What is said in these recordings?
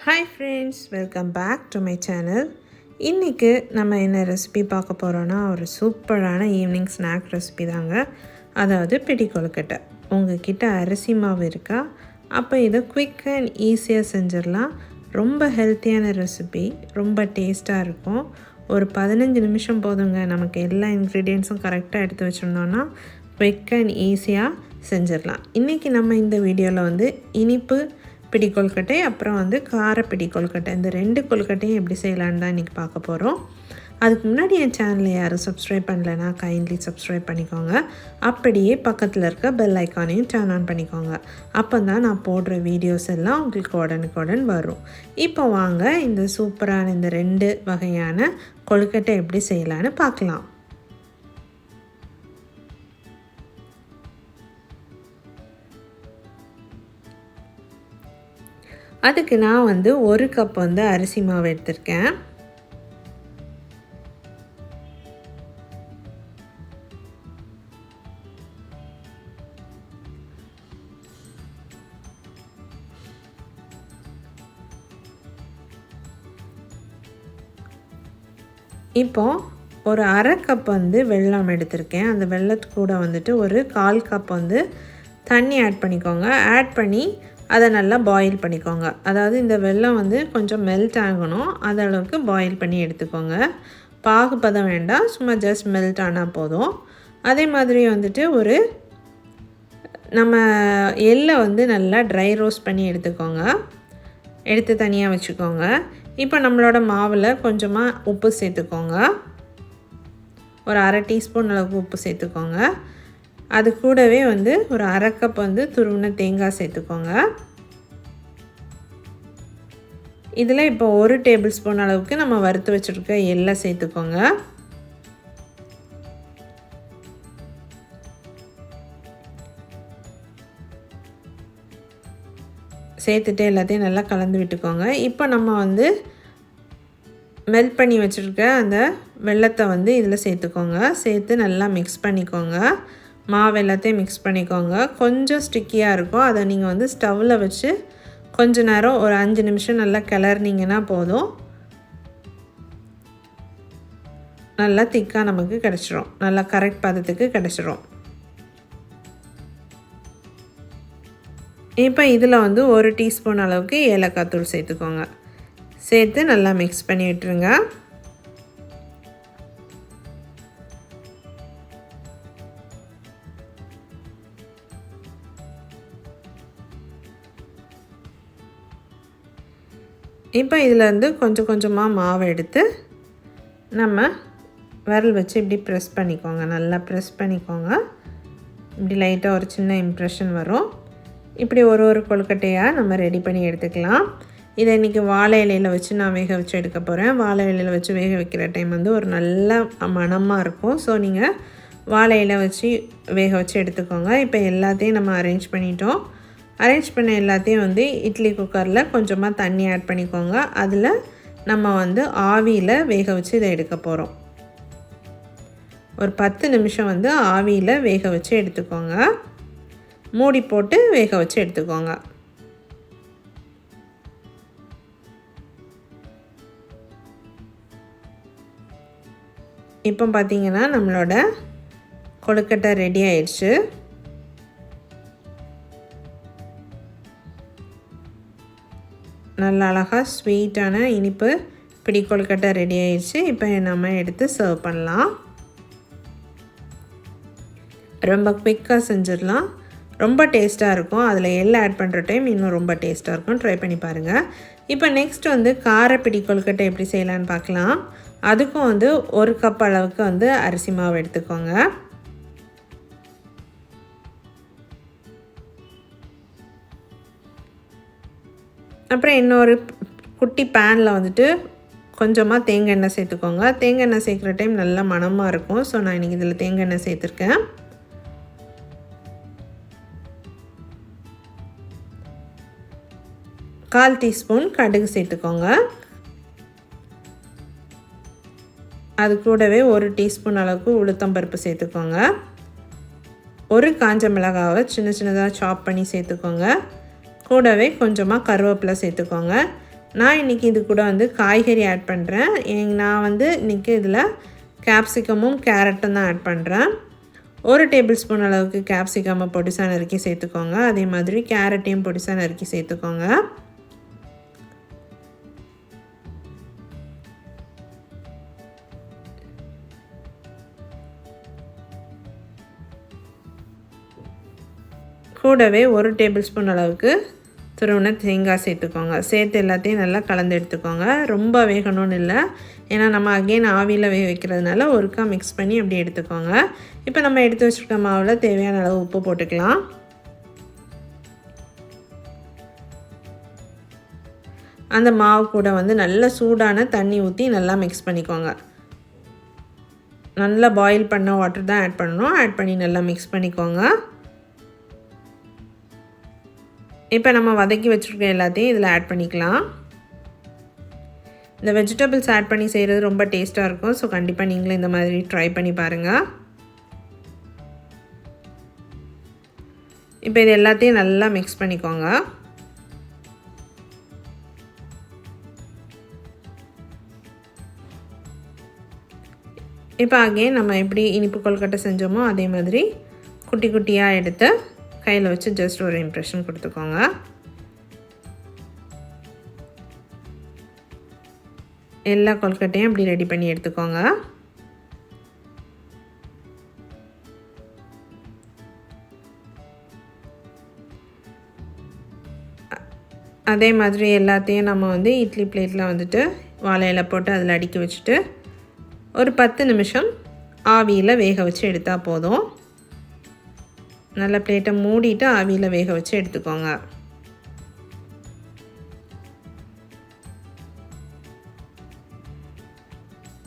Hi friends, welcome back to my channel. இன்றைக்கி நம்ம என்ன ரெசிபி பார்க்க போகிறோன்னா ஒரு சூப்பரான ஈவினிங் ஸ்நாக் ரெசிபி தாங்க. அதாவது பிடி கொழுக்கட்டை. உங்ககிட்ட அரிசி மாவு இருக்கா? அப்போ இதை குயிக் அண்ட் ஈஸியாக செஞ்சிடலாம். ரொம்ப ஹெல்த்தியான ரெசிபி, ரொம்ப டேஸ்ட்டாக இருக்கும். ஒரு 15 நிமிஷம் போதுங்க. நமக்கு எல்லா இன்க்ரீடியன்ட்ஸும் கரெக்டாக எடுத்து வச்சுருந்தோன்னா குயிக் அண்ட் ஈஸியாக செஞ்சிடலாம். இன்றைக்கி நம்ம இந்த வீடியோவில் இனிப்பு பிடி கொழுக்கட்டை அப்புறம் கார பிடி கொழுக்கட்டை இந்த 2 கொழுக்கட்டையும் எப்படி செய்யலான்னு தான் இன்றைக்கி பார்க்க போகிறோம். அதுக்கு முன்னாடி என் சேனலை யாரும் சப்ஸ்கிரைப் பண்ணலைன்னா கைண்ட்லி சப்ஸ்கிரைப் பண்ணிக்கோங்க. அப்படியே பக்கத்தில் இருக்க பெல் ஐக்கானையும் டர்ன் ஆன் பண்ணிக்கோங்க. அப்போ தான் நான் போடுற வீடியோஸ் எல்லாம் உங்களுக்கு உடனுக்குடன் வரும். இப்போ வாங்க இந்த சூப்பரான இந்த 2 வகையான கொழுக்கட்டை எப்படி செய்யலான்னு பார்க்கலாம். அதுக்கு நான் 1 கப் அரிசி மாவு எடுத்திருக்கேன். இப்போ ஒரு அரை கப் வெல்லம் எடுத்திருக்கேன். அந்த வெல்லத்துக்கு கூட ஒரு 1/4 கப் தண்ணி ஆட் பண்ணிக்கோங்க. ஆட் பண்ணி அதை நல்லா பாயில் பண்ணிக்கோங்க. அதாவது இந்த வெல்லம் கொஞ்சம் மெல்ட் ஆகணும், அந்த அளவுக்கு பாயில் பண்ணி எடுத்துக்கோங்க. பாகுபதம் வேண்டாம், சும்மா ஜஸ்ட் மெல்ட் ஆனால் போதும். அதே மாதிரி ஒரு நம்ம எள்ளை நல்லா ட்ரை ரோஸ்ட் பண்ணி எடுத்துக்கோங்க. எடுத்து தனியாக வச்சுக்கோங்க. இப்போ நம்மளோட மாவில் கொஞ்சமாக உப்பு சேர்த்துக்கோங்க. ஒரு அரை டீஸ்பூன் அளவுக்கு உப்பு சேர்த்துக்கோங்க. அது கூடவே ஒரு அரை கப் துருவின தேங்காய் சேர்த்துக்கோங்க. இதில் இப்போ 1 டேபிள் ஸ்பூன் அளவுக்கு நம்ம வறுத்து வச்சுருக்க எள்ளை சேர்த்துக்கோங்க. சேர்த்துட்டு எல்லாத்தையும் நல்லா கலந்து விட்டுக்கோங்க. இப்போ நம்ம மெல்ட் பண்ணி வச்சுருக்க அந்த வெல்லத்தை இதில் சேர்த்துக்கோங்க. சேர்த்து நல்லா மிக்ஸ் பண்ணிக்கோங்க. மாவு எல்லாத்தையும் மிக்ஸ் பண்ணிக்கோங்க. கொஞ்சம் ஸ்டிக்கியாக இருக்கும். அதை நீங்கள் ஸ்டவ்வில் வச்சு கொஞ்ச நேரம் ஒரு 5 நிமிஷம் நல்லா கிளறினீங்கன்னா போதும். நல்லா திக்காக நமக்கு கிடச்சிரும். நல்லா கரெக்ட் பதத்துக்கு கிடச்சிரும். இப்போ இதில் 1 டீஸ்பூன் அளவுக்கு ஏலக்காய் தூள் சேர்த்துக்கோங்க. சேர்த்து நல்லா மிக்ஸ் பண்ணி விட்டுருங்க. இப்போ இதில் கொஞ்சம் கொஞ்சமாக மாவை எடுத்து நம்ம விரல் வச்சு இப்படி ப்ரெஸ் பண்ணிக்கோங்க. நல்லா ப்ரெஸ் பண்ணிக்கோங்க. இப்படி லைட்டாக ஒரு சின்ன இம்ப்ரெஷன் வரும். இப்படி ஒரு கொழுக்கட்டையாக நம்ம ரெடி பண்ணி எடுத்துக்கலாம். இதை இன்றைக்கி வாழை இலையில் வச்சு நான் வேக வச்சு எடுக்க போகிறேன். வாழை இலையில் வச்சு வேக வைக்கிற டைம் ஒரு நல்ல மணமாக இருக்கும். ஸோ நீங்கள் வாழை இலை வச்சு வேக வச்சு எடுத்துக்கோங்க. இப்போ எல்லாத்தையும் நம்ம அரேஞ்ச் பண்ணிட்டோம். அரேஞ்ச் பண்ண எல்லாத்தையும் இட்லி குக்கரில் கொஞ்சமாக தண்ணி ஆட் பண்ணிக்கோங்க. அதில் நம்ம ஆவியில் வேக வச்சு இதை எடுக்க போகிறோம். ஒரு 10 நிமிஷம் ஆவியில் வேக வச்சு எடுத்துக்கோங்க. மூடி போட்டு வேக வச்சு எடுத்துக்கோங்க. இப்போ பார்த்திங்கன்னா நம்மளோட கொழுக்கட்டை ரெடி ஆயிடுச்சு. நல்ல அழகாக ஸ்வீட்டான இனிப்பு பிடி கொழுக்கட்டை ரெடி ஆயிடுச்சு. இப்போ நம்ம எடுத்து சர்வ் பண்ணலாம். ரொம்ப குயிக்காக செஞ்சிடலாம். ரொம்ப டேஸ்ட்டாக இருக்கும். அதில் எல்லாம் ஆட் பண்ணுற டைம் இன்னும் ரொம்ப டேஸ்ட்டாக இருக்கும். ட்ரை பண்ணி பாருங்கள். இப்போ நெக்ஸ்ட் கார பிடி கொழுக்கட்டை எப்படி செய்யலான்னு பார்க்கலாம். அதுக்கும் 1 கப் அளவுக்கு அரிசி மாவு எடுத்துக்கோங்க. அப்புறம் இன்னொரு குட்டி பேனில் கொஞ்சமாக தேங்காய் எண்ணெய் சேர்த்துக்கோங்க. தேங்காய் எண்ணெய் சேர்க்குற டைம் நல்லா மணமாக இருக்கும். ஸோ நான் இன்றைக்கி இதில் தேங்காய் எண்ணெய் சேர்த்துருக்கேன். கால் டீஸ்பூன் கடுகு சேர்த்துக்கோங்க. அது கூடவே 1 டீஸ்பூன் அளவுக்கு உளுத்தம்பருப்பு சேர்த்துக்கோங்க. 1 காஞ்ச மிளகாவை சின்ன சின்னதாக சாப் பண்ணி சேர்த்துக்கோங்க. கூடவே கொஞ்சமாக கருவேப்பிலை சேர்த்துக்கோங்க. நான் இன்றைக்கி இது கூட வந்து காய்கறி ஆட் பண்ணுறேன். நான் வந்து இன்றைக்கி இதில் கேப்சிகமும் கேரட்டும் தான் ஆட் பண்ணுறேன். 1 டேபிள் ஸ்பூன் அளவுக்கு கேப்சிகம்மை பொடிசா நறுக்கி சேர்த்துக்கோங்க. அதே மாதிரி கேரட்டையும் பொடிசா நறுக்கி சேர்த்துக்கோங்க. கூடவே 1 டேபிள் ஸ்பூன் அளவுக்கு துருவின தேங்காய் சேர்த்துக்கோங்க. சேர்த்து எல்லாத்தையும் நல்லா கலந்து எடுத்துக்கோங்க. ரொம்ப வேகணும்னு இல்லை, ஏன்னா நம்ம அகெயின் ஆவியில் வேக வைக்கிறதுனால ஒருக்கா மிக்ஸ் பண்ணி அப்படி எடுத்துக்கோங்க. இப்போ நம்ம எடுத்து வச்சுருக்க மாவில் தேவையான அளவு உப்பு போட்டுக்கலாம். அந்த மாவு கூட வந்து நல்ல சூடான தண்ணி ஊற்றி நல்லா மிக்ஸ் பண்ணிக்கோங்க. நல்லா பாயில் பண்ண வாட்டர் தான் ஆட் பண்ணணும். ஆட் பண்ணி நல்லா மிக்ஸ் பண்ணிக்கோங்க. இப்போ நம்ம வதக்கி வச்சுருக்க எல்லாத்தையும் இதில் ஆட் பண்ணிக்கலாம். இந்த வெஜிடபிள்ஸ் ஆட் பண்ணி செய்கிறது ரொம்ப டேஸ்ட்டாக இருக்கும். ஸோ கண்டிப்பாக நீங்களும் இந்த மாதிரி ட்ரை பண்ணி பாருங்கள். இப்போ இது எல்லாத்தையும் நல்லா மிக்ஸ் பண்ணிக்கோங்க. இப்போ அகெயின் நம்ம எப்படி இனிப்பு கொழுக்கட்டை செஞ்சோமோ அதே மாதிரி குட்டி குட்டியாக எடுத்து கையில் வச்சு ஜஸ்ட் ஒரு இம்ப்ரெஷன் கொடுத்துக்கோங்க. எல்லா கொழுக்கட்டையும் இப்படி ரெடி பண்ணி எடுத்துக்கோங்க. அதே மாதிரி எல்லாத்தையும் நம்ம வந்து இட்லி பிளேட்டில் வந்துட்டு வாழையில போட்டு அதில் அடுக்கி வச்சுட்டு ஒரு 10 நிமிஷம் ஆவியில் வேக வச்சு எடுத்தால் போதும். நல்ல பிளேட்டை மூடிட்டு ஆவியில் வேக வச்சு எடுத்துக்கோங்க.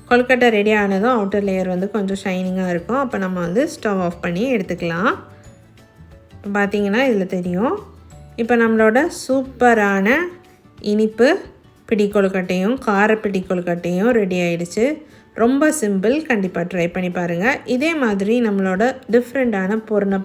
கொழுக்கட்டை ரெடி ஆனதும் அவுட்டர் லேயர் வந்து கொஞ்சம் ஷைனிங்காக இருக்கும். அப்போ நம்ம வந்து ஸ்டவ் ஆஃப் பண்ணி எடுத்துக்கலாம். பார்த்திங்கன்னா இதில் தெரியும். இப்போ நம்மளோட சூப்பரான இனிப்பு பிடி கொழுக்கட்டையும் கார பிடி கொழுக்கட்டையும் ரெடி ஆகிடுச்சு. ரொம்ப சிம்பிள். கண்டிப்பாக ட்ரை பண்ணி பாருங்கள். இதே மாதிரி நம்மளோட டிஃப்ரெண்ட்டான பூரண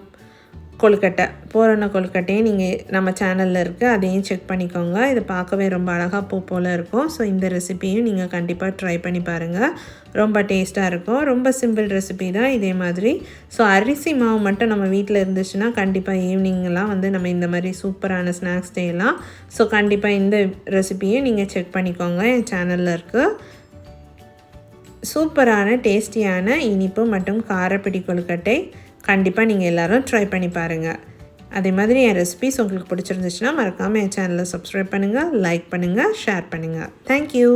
கொழுக்கட்டையும் நீங்கள் நம்ம சேனலில் இருக்குது, அதையும் செக் பண்ணிக்கோங்க. இது பார்க்கவே ரொம்ப அழகாக பூ போல் இருக்கும். ஸோ இந்த ரெசிபியும் நீங்கள் கண்டிப்பாக ட்ரை பண்ணி பாருங்கள். ரொம்ப டேஸ்ட்டாக இருக்கும். ரொம்ப சிம்பிள் ரெசிபி தான் இதே மாதிரி. ஸோ அரிசி மாவு மட்டும் நம்ம வீட்டில் இருந்துச்சுன்னா கண்டிப்பாக ஈவினிங்கெலாம் வந்து நம்ம இந்த மாதிரி சூப்பரான ஸ்நாக்ஸ் செய்யலாம். ஸோ கண்டிப்பாக இந்த ரெசிபியை நீங்கள் செக் பண்ணிக்கோங்க. என் சேனலில் இருக்குது. சூப்பரான டேஸ்டியான இனிப்பு மற்றும் காரப்பிடி கொழுக்கட்டை கண்டிப்பாக நீங்கள் எல்லோரும் ட்ரை பண்ணி பாருங்கள். அதே மாதிரி என் ரெசிபிஸ் உங்களுக்கு பிடிச்சிருந்துச்சுன்னா மறக்காமல் என் சேனலை சப்ஸ்கிரைப் பண்ணுங்கள், லைக் பண்ணுங்கள், ஷேர் பண்ணுங்கள். தேங்க்யூ.